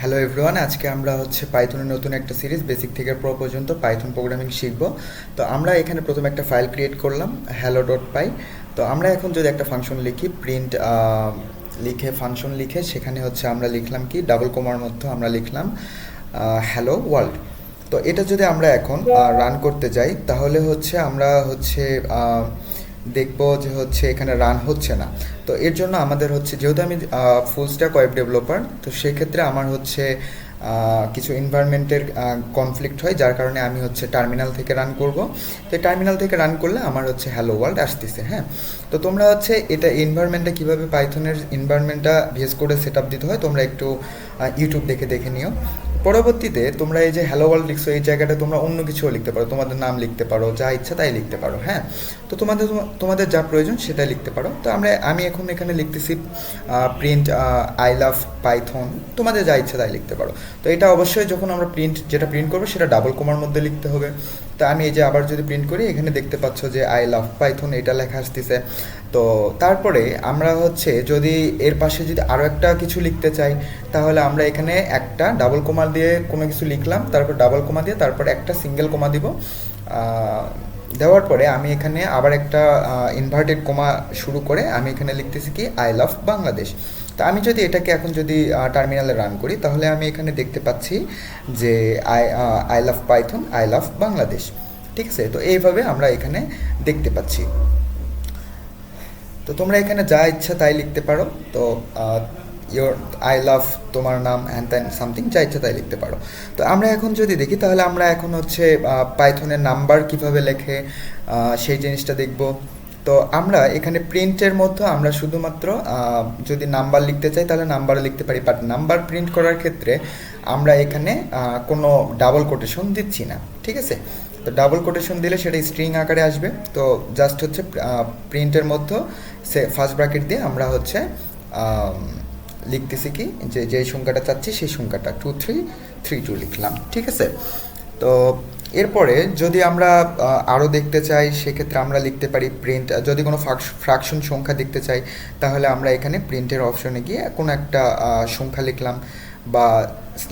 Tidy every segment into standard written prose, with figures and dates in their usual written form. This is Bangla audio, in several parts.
হ্যালো এভরিওয়ান, আজকে আমরা পাইথনের নতুন একটা সিরিজ বেসিক থেকে প্রো পর্যন্ত পাইথন প্রোগ্রামিং শিখব। তো আমরা এখানে প্রথমে একটা ফাইল ক্রিয়েট করলাম hello.py। তো আমরা এখন যদি একটা ফাংশন লিখি প্রিন্ট লিখে ফাংশন লিখে সেখানে আমরা লিখলাম কি ডাবল কোমার মধ্যে আমরা লিখলাম হ্যালো ওয়ার্ল্ড। তো এটা যদি আমরা এখন রান করতে যাই তাহলে আমরা দেখব যে এখানে রান হচ্ছে না। তো এর জন্য আমাদের যেহেতু আমি ফুল স্ট্যাক ওয়েব ডেভেলপার, তো সেক্ষেত্রে আমার কিছু এনভায়রনমেন্টের কনফ্লিক্ট হয়, যার কারণে আমি টার্মিনাল থেকে রান করব। তো টার্মিনাল থেকে রান করলে আমার হ্যালো ওয়ার্ল্ড আসতেছে। হ্যাঁ, তো তোমরা এটা এনভায়রনমেন্টটা কীভাবে পাইথনের এনভায়রনমেন্টটা ভিএস কোডে সেট আপ দিতে হয় তোমরা একটু ইউটিউব দেখে নিও। পরবর্তীতে তোমরা এই যে হ্যালো ওয়ার্ল্ড লিখছো, এই জায়গাটা তোমরা অন্য কিছুও লিখতে পারো, তোমাদের নাম লিখতে পারো, যা ইচ্ছা তাই লিখতে পারো। হ্যাঁ, তো তোমাদের যা প্রয়োজন সেটাই লিখতে পারো। তো আমি এখন এখানে লিখতেছি প্রিন্ট আই লাভ পাইথন, তোমাদের যা ইচ্ছা তাই লিখতে পারো। তো এটা অবশ্যই যখন আমরা যেটা প্রিন্ট করবো সেটা ডাবল কোমার মধ্যে লিখতে হবে। তো আমি এই যে আবার যদি প্রিন্ট করি, এখানে দেখতে পাচ্ছ যে আই লাভ পাইথন এটা লেখা আসতেছে। তো তারপরে আমরা যদি এর পাশে যদি আরও একটা কিছু লিখতে চাই, তাহলে আমরা এখানে একটা ডাবল কোমা দিয়ে কোনো কিছু লিখলাম, তারপর ডাবল কোমা দিয়ে তারপর একটা সিঙ্গেল কোমা দিব। দেওয়ার পরে আমি এখানে আবার একটা ইনভার্টেড কোমা শুরু করে আমি এখানে লিখতেছি কি আই লাভ বাংলাদেশ। তো আমি যদি এটাকে এখন যদি টার্মিনালে রান করি, তাহলে আমি এখানে দেখতে পাচ্ছি যে I love Python, I love Bangladesh. ঠিক আছে, তো এইভাবে আমরা এখানে দেখতে পাচ্ছি। তো তোমরা এখানে যা ইচ্ছা তাই লিখতে পারো। তো ইয়োর আই লাভ তোমার নাম অ্যান্ড দেন সামথিং, যা ইচ্ছা তাই লিখতে পারো। তো আমরা এখন যদি দেখি, তাহলে আমরা এখন পাইথনের নাম্বার কিভাবে লেখে সেই জিনিসটা দেখব। তো আমরা এখানে প্রিন্টের মধ্যে আমরা শুধুমাত্র যদি নাম্বার লিখতে চাই তাহলে নাম্বারও লিখতে পারি, বাট নাম্বার প্রিন্ট করার ক্ষেত্রে আমরা এখানে কোনো ডাবল কোটেশন দিচ্ছি না। ঠিক আছে, তো ডাবল কোটেশন দিলে সেটা স্ট্রিং আকারে আসবে। তো জাস্ট প্রিন্টের মধ্যে ফার্স্ট ব্র্যাকেট দিয়ে আমরা লিখতেছি কি যে সংখ্যাটা চাচ্ছি সেই সংখ্যাটা 2332 লিখলাম। ঠিক আছে, তো এরপরে যদি আমরা আরও দেখতে চাই সেক্ষেত্রে আমরা লিখতে পারি প্রিন্ট। যদি কোনো ফ্র্যাকশন সংখ্যা দেখতে চাই তাহলে আমরা এখানে প্রিন্টের অপশনে গিয়ে কোনো একটা সংখ্যা লিখলাম বা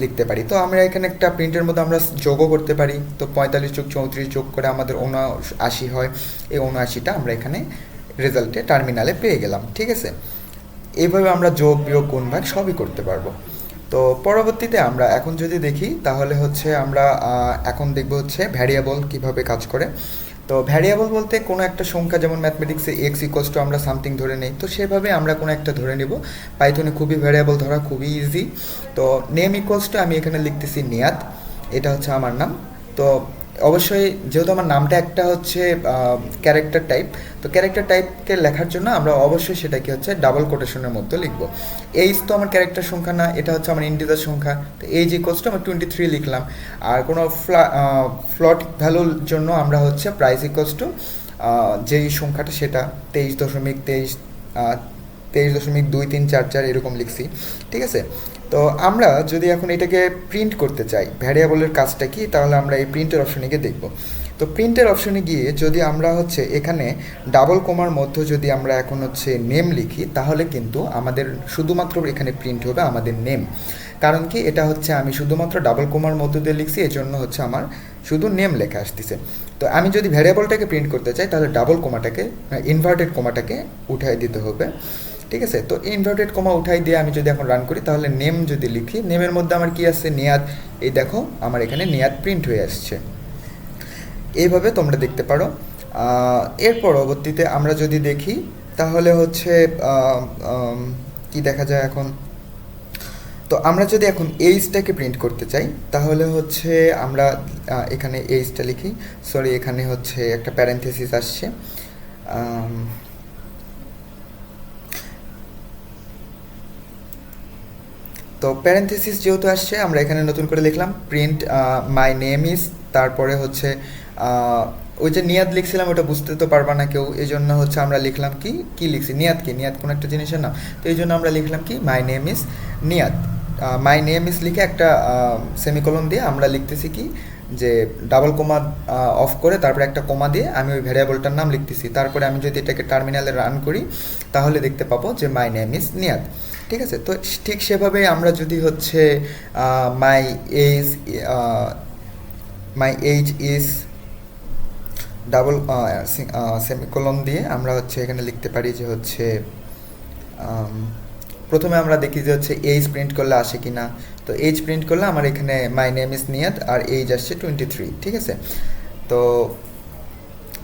লিখতে পারি। তো আমরা এখানে একটা প্রিন্টের মধ্যে আমরা যোগও করতে পারি। তো 45 যোগ 34 যোগ করে আমাদের 79 হয়। এই 79টা আমরা এখানে রেজাল্টে টার্মিনালে পেয়ে গেলাম। ঠিক আছে, এইভাবে আমরা যোগ বিয়োগ গুণ ভাগ সবই করতে পারবো। তো পরবর্তীতে আমরা এখন যদি দেখি তাহলে আমরা এখন দেখব ভ্যারিয়েবল কিভাবে কাজ করে। তো ভ্যারিয়েবল বলতে কোনো একটা সংখ্যা, যেমন ম্যাথমেটিক্সে এক্স ইকোয়ালস টু আমরা সামথিং ধরে নেই, তো সেভাবে আমরা কোনো একটা ধরে নেব। পাইথনে খুবই ভ্যারিয়েবল ধরা খুবই ইজি। তো নেম ইকোয়ালস টু আমি এখানে লিখতেছি নিয়াত, এটা আমার নাম। তো অবশ্যই যেহেতু আমার নামটা একটা ক্যারেক্টার টাইপ, তো ক্যারেক্টার টাইপকে লেখার জন্য আমরা অবশ্যই সেটাকে ডাবল কোটেশনের মধ্যে লিখব। এইজ তো আমার ক্যারেক্টার সংখ্যা না, এটা আমার ইন্টিজার সংখ্যা। তো এইজ ইকোয়ালস টু আমার 23 লিখলাম। আর কোনো ফ্লট ভ্যালুর জন্য আমরা প্রাইস ইকোয়ালস টু যেই সংখ্যাটা সেটা 23.23.23.2344 এরকম লিখছি। ঠিক আছে, তো আমরা যদি এখন এটাকে প্রিন্ট করতে চাই, ভ্যারিয়েবলের কাজটা কি, তাহলে আমরা এই প্রিন্টের অপশনে গিয়ে দেখব। তো প্রিন্টের অপশনে গিয়ে যদি আমরা এখানে ডাবল কোমার মধ্যে যদি আমরা এখন নেম লিখি, তাহলে কিন্তু আমাদের শুধুমাত্র এখানে প্রিন্ট হবে আমাদের নেম। কারণ কি, এটা আমি শুধুমাত্র ডাবল কোমার মধ্যে দিয়ে লিখছি, এই জন্য আমার শুধু নেম লেখা আসতেছে। তো আমি যদি ভ্যারিয়েবলটাকে প্রিন্ট করতে চাই তাহলে ডাবল কোমাটাকে, ইনভার্টেড কোমাটাকে উঠাই দিতে হবে। ঠিক আছে, তো ইনভার্টেড কোমা উঠাই দিয়ে আমি যদি এখন রান করি, তাহলে নেম যদি লিখি, নেমের মধ্যে আমার কি আছে, নিয়াদ। এই দেখো আমার এখানে নিয়াদ প্রিন্ট হয়ে আসছে। এইভাবে তোমরা দেখতে পারো। এর পরবর্তীতে আমরা যদি দেখি তাহলে কি দেখা যায় এখন। তো আমরা যদি এখন এইজটাকে প্রিন্ট করতে চাই তাহলে আমরা এখানে এইজটা লিখি। সরি, এখানে একটা প্যারেনথেসিস আসছে। তো প্যারেনথেসিস যেহেতু আসছে, আমরা এখানে নতুন করে লিখলাম প্রিন্ট মাই নেম ইজ, তারপরে ওই যে নিয়াদ লিখছিলাম ওটা বুঝতে তো পারবা না কেউ, এই জন্য আমরা লিখলাম কি লিখছি, নিয়াদ। কি নিয়াদ কোনো একটা জিনিসের নাম, তো এই জন্য আমরা লিখলাম কি my name is Niyad. My name is লিখে একটা সেমিকোলন দিয়ে আমরা লিখতেছি কি যে ডাবল কোমা অফ করে তারপরে একটা কোমা দিয়ে আমি ওই ভ্যারিয়েবলটার নাম লিখতেছি। তারপরে আমি যদি এটাকে টার্মিনালে রান করি তাহলে দেখতে পাবো যে মাই নেম ইজ নিয়াদ। ঠিক আছে। তো ঠিক সেভাবে আমরা যদি হচ্ছে my age my age is double semicolon দিয়ে আমরা হচ্ছে এখানে লিখতে পারি যে হচ্ছে প্রথমে আমরা দেখি যে হচ্ছে এইজ প্রিন্ট করলে আসে কি না। তো এইজ প্রিন্ট করলে আমার এখানে মাই নেম ইজ নিয়াত আর এইজ আসছে 23, ঠিক আছে। তো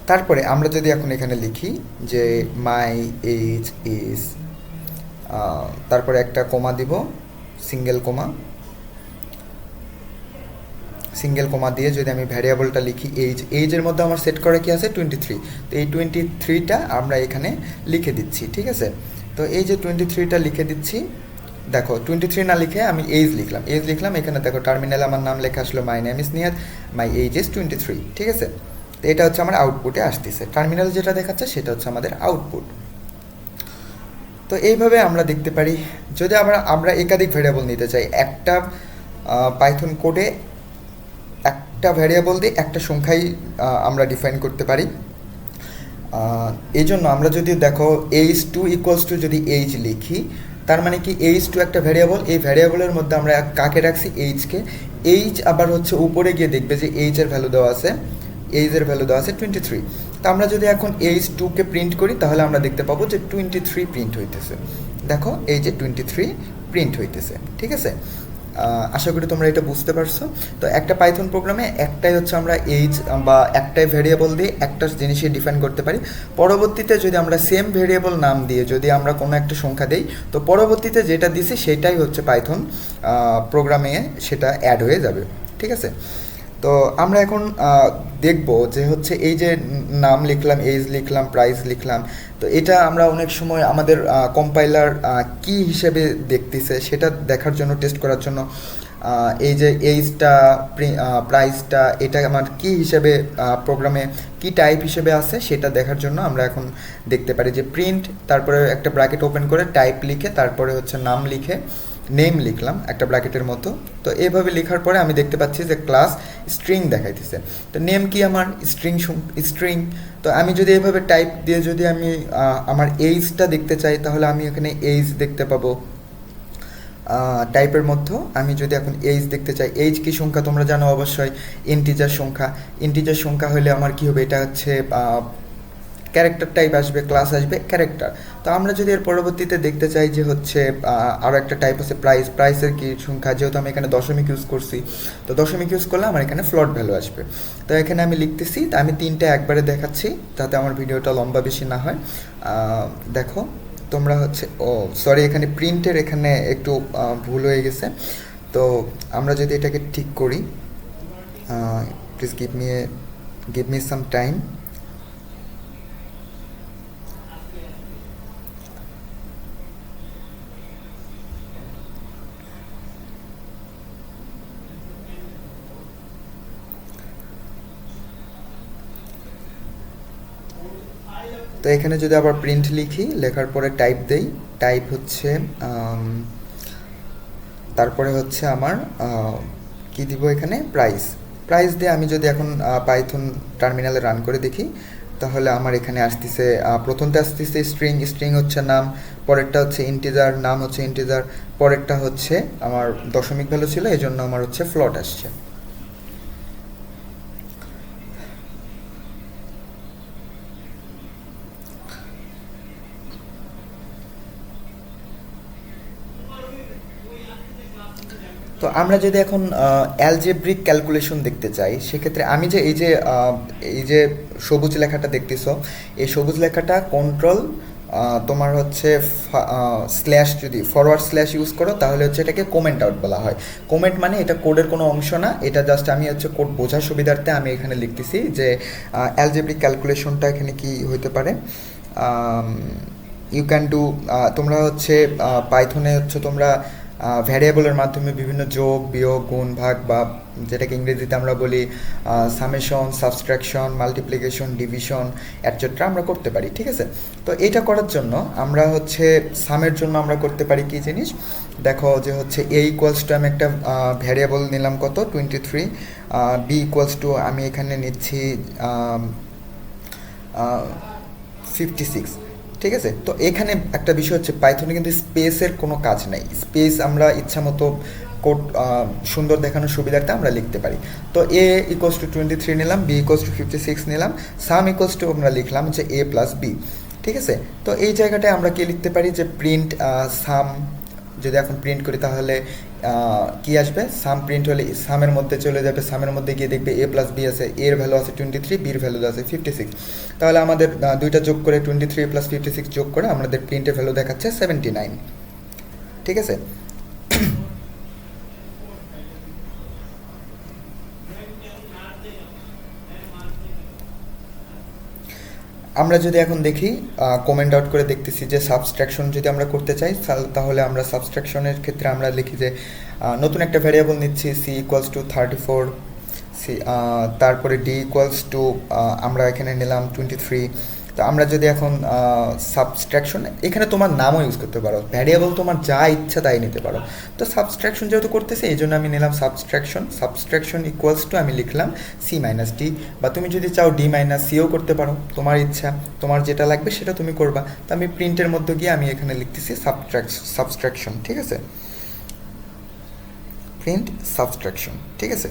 তারপরে আমরা যদি এখন এখানে লিখি যে মাই এইজ ইজ, তারপরে একটা কোমা দিব, সিঙ্গেল কোমা দিয়ে যদি আমি ভ্যারিয়েবলটা লিখি এইজের মধ্যে আমার সেট করা কি আছে 23। তো এই 23টা আমরা এখানে লিখে দিচ্ছি, ঠিক আছে। তো এই যে 23টা লিখে দিচ্ছি, দেখো 23 না লিখে আমি এইজ লিখলাম এখানে দেখো টার্মিনালে আমার নাম লেখা আসলো মাই নেম ইজ নিয়াত, মাই এইজ ইজ 23, ঠিক আছে। তো এটা হচ্ছে আমার আউটপুটে আসতেছে, টার্মিনাল যেটা দেখাচ্ছে সেটা হচ্ছে আমাদের আউটপুট। তো এইভাবে আমরা দেখতে পারি। যদি আমরা একাধিক ভ্যারিয়েবল নিতে চাই, একটা পাইথন কোডে একটা ভ্যারিয়েবল দিয়ে একটা সংখ্যাই আমরা ডিফাইন করতে পারি। এই জন্য আমরা যদি দেখো h2 ইকুয়ালস টু যদি এইচ লিখি, তার মানে কি h2 একটা ভ্যারিয়েবল, এই ভ্যারিয়েবলের মধ্যে আমরা কাকে রাখছি, এইচকে। এইচ আবার হচ্ছে উপরে গিয়ে দেখবে যে এইচের ভ্যালু দেওয়া আছে, এইচের ভ্যালু দেওয়া আছে 23। তো আমরা যদি এখন h2কে প্রিন্ট করি তাহলে আমরা দেখতে পাবো যে 23 প্রিন্ট হইতেছে। দেখো এই যে 23 প্রিন্ট হইতেছে, ঠিক আছে। আশা করি তোমরা এটা বুঝতে পারছো। তো একটা পাইথন প্রোগ্রামে একটাই হচ্ছে আমরা এইজ বা একটাই ভেরিয়েবল দিয়ে একটা জিনিসই ডিফাইন করতে পারি। পরবর্তীতে যদি আমরা সেম ভেরিয়েবল নাম দিয়ে যদি আমরা কোনো একটা সংখ্যা দেই, তো পরবর্তীতে যেটা দিছি সেটাই হচ্ছে পাইথন প্রোগ্রামে সেটা অ্যাড হয়ে যাবে, ঠিক আছে। তো আমরা এখন দেখব যে হচ্ছে এই যে নাম লিখলাম, এজ লিখলাম, প্রাইস লিখলাম, তো এটা আমরা অনেক সময় আমাদের কম্পাইলার কি হিসেবে দেখতেছে সেটা দেখার জন্য, টেস্ট করার জন্য এই যে এইজটা, প্রাইসটা এটা আমার কি হিসেবে প্রোগ্রামে কি টাইপ হিসেবে আছে সেটা দেখার জন্য আমরা এখন দেখতে পারি যে প্রিন্ট, তারপরে একটা ব্র্যাকেট ওপেন করে টাইপ লিখে তারপরে হচ্ছে নাম লিখে নেম লিখলাম একটা ব্র্যাকেটের মতো। তো এইভাবে লেখার পরে আমি দেখতে পাচ্ছি যে ক্লাস স্ট্রিং দেখাইতেছে। তো নেম কি আমার স্ট্রিং। তো আমি যদি এইভাবে টাইপ দিয়ে যদি আমি আমার এইজটা দেখতে চাই তাহলে আমি এখানে এইজ দেখতে পাবো টাইপের মধ্যে। আমি যদি এখন এইজ দেখতে চাই, এইজ কি সংখ্যা তোমরা জানো অবশ্যই, ইন্টিজার সংখ্যা হলে আমার কি হবে, এটা হচ্ছে ক্যারেক্টার টাইপ আসবে, ক্লাস আসবে ক্যারেক্টার। তো আমরা যদি এর পরবর্তীতে দেখতে চাই যে হচ্ছে আরও একটা টাইপ আছে প্রাইসের কি সংখ্যা, যেহেতু আমি এখানে দশমিক ইউজ করছি, তো দশমিক ইউজ করলে আমার এখানে ফ্লোট ভ্যালু আসবে। তো এখানে আমি লিখতেছি, তো আমি তিনটে একবারে দেখাচ্ছি যাতে আমার ভিডিওটা লম্বা বেশি না হয়। দেখো তোমরা হচ্ছে সরি এখানে প্রিন্টের এখানে একটু ভুল হয়ে গেছে। তো আমরা যদি এটাকে ঠিক করি, please give me some time. তো এখানে যদি আবার প্রিন্ট লিখি, লেখার পরে টাইপ দেই, টাইপ হচ্ছে তারপরে হচ্ছে আমার কি দিব এখানে প্রাইস দিয়ে আমি যদি এখন পাইথন টার্মিনালে রান করে দেখি তাহলে আমার এখানে আসতেছে, প্রথমটা আসতেছে স্ট্রিং হচ্ছে নাম, পরেরটা হচ্ছে ইন্টিজার, নাম হচ্ছে ইন্টিজার, পরেরটা হচ্ছে আমার দশমিক ভ্যালু ছিল এই জন্য আমার হচ্ছে ফ্লোট আসছে। তো আমরা যদি এখন অ্যালজেব্রিক ক্যালকুলেশন দেখতে চাই, সেক্ষেত্রে আমি যে এই যে সবুজ লেখাটা দেখতেছো, এই সবুজ লেখাটা কন্ট্রোল তোমার হচ্ছে স্ল্যাশ, যদি ফরওয়ার্ড স্ল্যাশ ইউজ করো তাহলে হচ্ছে এটাকে কমেন্ট আউট বলা হয়। কমেন্ট মানে এটা কোডের কোনো অংশ না, এটা জাস্ট আমি হচ্ছে কোড বোঝার সুবিধার্থে আমি এখানে লিখতেছি যে অ্যালজেব্রিক ক্যালকুলেশনটা এখানে কি হতে পারে। ইউ ক্যান ডু, তোমরা হচ্ছে পাইথনে হচ্ছে তোমরা ভ্যারিয়েবলের মাধ্যমে বিভিন্ন যোগ, বিয়োগ, গুণ, ভাগ বা যেটাকে ইংরেজিতে আমরা বলি summation, subtraction, multiplication, division etcetera আমরা করতে পারি, ঠিক আছে। তো এটা করার জন্য আমরা হচ্ছে সামের জন্য আমরা করতে পারি কি জিনিস, দেখো যে হচ্ছে এ ইকুয়ালস টু আমি একটা ভ্যারিয়েবল নিলাম কত 23, বি ইকুয়ালস টু আমি এখানে নিচ্ছি 56। ঠিক আছে। তো এখানে একটা বিষয় হচ্ছে পাইথনে কিন্তু স্পেসের কোনো কাজ নাই, স্পেস আমরা ইচ্ছা মতো কোড সুন্দর দেখানোর সুবিধার্থে আমরা লিখতে পারি। তো এ ইকোয়াস টু 23 নিলাম, বি ইকোয়াস টু 56 নিলাম, সাম ইকোয়াস টু আমরা লিখলাম যে এ প্লাস বি। ঠিক আছে। তো এই জায়গাটায় আমরা কি লিখতে পারি যে প্রিন্ট সাম, যদি এখন প্রিন্ট করি তাহলে কি আসবে, সাম প্রিন্ট হলে সামের মধ্যে চলে যাবে, সামের মধ্যে গিয়ে দেখবে এ প্লাস বি আছে, এর ভ্যালু আছে 23, বির ভ্যালু আছে 56। তাহলে আমাদের দুইটা যোগ করে 23 প্লাস 56 যোগ করে আমাদের প্রিন্টের ভ্যালু দেখাচ্ছে 79। ঠিক আছে। আমরা যদি এখন দেখি কমেন্ট আউট করে দেখতেছি যে সাবস্ট্রাকশন যদি আমরা করতে চাই তাহলে আমরা সাবস্ট্রাকশনের ক্ষেত্রে আমরা লিখি যে নতুন একটা ভ্যারিয়েবল নিচ্ছি সি ইকুয়ালস টু 34, সি তারপরে ডি ইকুয়ালস টু আমরা এখানে নিলাম 23। তো আমরা যদি এখন সাবস্ট্রাকশন, এখানে তোমার নামও ইউজ করতে পারো, ভ্যারিয়েবল তোমার যা ইচ্ছা তাই নিতে পারো। তো সাবস্ট্রাকশন যেহেতু করতেছে এই জন্য আমি নিলাম সাবস্ট্রাকশন ইকুয়ালস টু আমি লিখলাম সি মাইনাস ডি, বা তুমি যদি চাও ডি মাইনাস সিও করতে পারো, তোমার ইচ্ছা, তোমার যেটা লাগবে সেটা তুমি করবা। তো আমি প্রিন্টের মধ্যে গিয়ে আমি এখানে লিখতেছি সাবস্ট্রাকশন। ঠিক আছে, প্রিন্ট সাবস্ট্রাকশন। ঠিক আছে।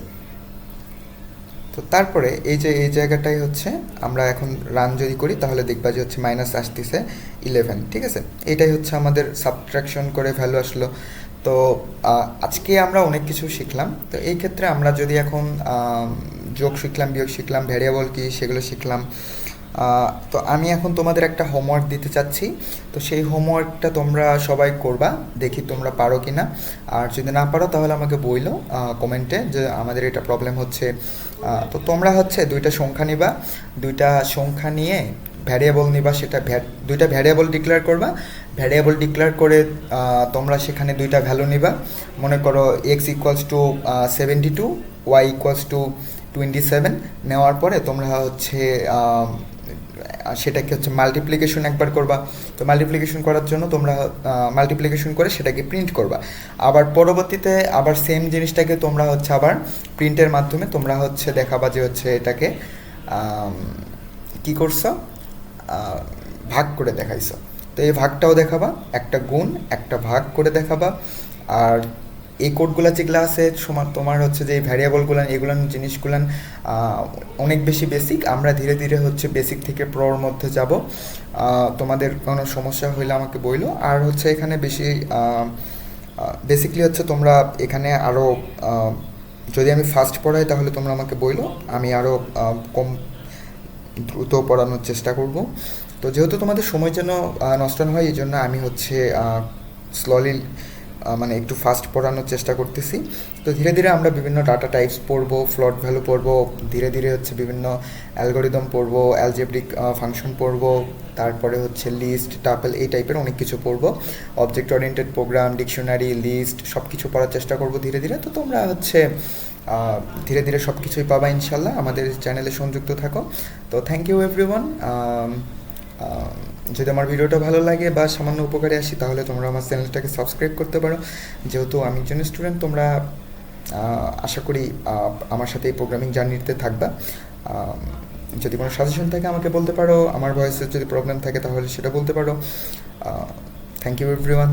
তো তারপরে এই যে এই জায়গাটাই হচ্ছে আমরা এখন রান যদি করি তাহলে দেখবা যে হচ্ছে মাইনাস আসতেছে 11। ঠিক আছে, এটাই হচ্ছে আমাদের সাবট্রাকশন করে ভ্যালু আসলো। তো আজকে আমরা অনেক কিছু শিখলাম। তো এই ক্ষেত্রে আমরা যদি এখন যোগ শিখলাম, বিয়োগ শিখলাম, ভ্যারিয়েবল কি সেগুলো শিখলাম। তো আমি এখন তোমাদের একটা হোমওয়ার্ক দিতে চাচ্ছি। তো সেই হোমওয়ার্কটা তোমরা সবাই করবা, দেখি তোমরা পারো কি না। আর যদি না পারো তাহলে আমাকে বইলো কমেন্টে যে আমাদের এটা প্রবলেম হচ্ছে। তো তোমরা হচ্ছে দুইটা সংখ্যা নিবা, দুইটা সংখ্যা নিয়ে ভ্যারিয়েবল নিবা, সেটা দুইটা ভ্যারিয়েবল ডিক্লেয়ার করবা। ভ্যারিয়েবল ডিক্লেয়ার করে তোমরা সেখানে দুইটা ভ্যালু নিবা। মনে করো x equals to 72, y equals to 27 নেওয়ার পরে তোমরা হচ্ছে সেটাকে হচ্ছে মাল্টিপ্লিকেশন একবার করবা। তো মাল্টিপ্লিকেশন করার জন্য তোমরা মাল্টিপ্লিকেশন করে সেটাকে প্রিন্ট করবা। আবার পরবর্তীতে আবার সেম জিনিসটাকে তোমরা হচ্ছে আবার প্রিন্টের মাধ্যমে তোমরা হচ্ছে দেখাবা যে হচ্ছে এটাকে কি করছো, ভাগ করে দেখাইছো। তো এই ভাগটাও দেখাবা, একটা গুণ একটা ভাগ করে দেখাবা। আর এই কোডগুলো যেগুলো আছে তোমার হচ্ছে যে এই ভ্যারিয়েবলগুলো এগুলো জিনিসগুলো অনেক বেশি বেসিক। আমরা ধীরে ধীরে হচ্ছে বেসিক থেকে প্রোর মধ্যে যাব। তোমাদের কোনো সমস্যা হইলে আমাকে বইলো। আর হচ্ছে এখানে বেশি বেসিকলি হচ্ছে তোমরা এখানে আরও যদি আমি ফাস্ট পড়াই তাহলে তোমরা আমাকে বইলো, আমি আরও কম দ্রুত পড়ানোর চেষ্টা করব। তো যেহেতু তোমাদের সময় যেন নষ্ট না হয় এই জন্য আমি হচ্ছে স্লোলি মানে একটু ফাস্ট পড়ানোর চেষ্টা করতেছি। তো ধীরে ধীরে আমরা বিভিন্ন ডাটা টাইপস পড়বো, ফ্লোট ভ্যালু পড়বো, ধীরে ধীরে হচ্ছে বিভিন্ন অ্যালগোরিদম পড়বো, অ্যালজেব্রিক ফাংশন পড়বো, তারপরে হচ্ছে লিস্ট, টাপল, এই টাইপের অনেক কিছু পড়বো। Object oriented program, dictionary, list সব কিছু পড়ার চেষ্টা করবো ধীরে ধীরে। তো তোমরা হচ্ছে ধীরে ধীরে সব কিছুই পাবা ইনশাল্লাহ। আমাদের চ্যানেলে সংযুক্ত থাকো। তো থ্যাংক ইউ এভরিওয়ান। যদি আমার ভিডিওটা ভালো লাগে বা সামান্য উপকারে আসি তাহলে তোমরা আমার চ্যানেলটাকে সাবস্ক্রাইব করতে পারো। যেহেতু আমি একজন স্টুডেন্ট, তোমরা আশা করি আমার সাথে এই প্রোগ্রামিং জার্নিতে থাকবা। যদি কোনো সাজেশন থাকে আমাকে বলতে পারো, আমার ভয়েসের যদি প্রবলেম থাকে তাহলে সেটা বলতে পারো। Thank you everyone.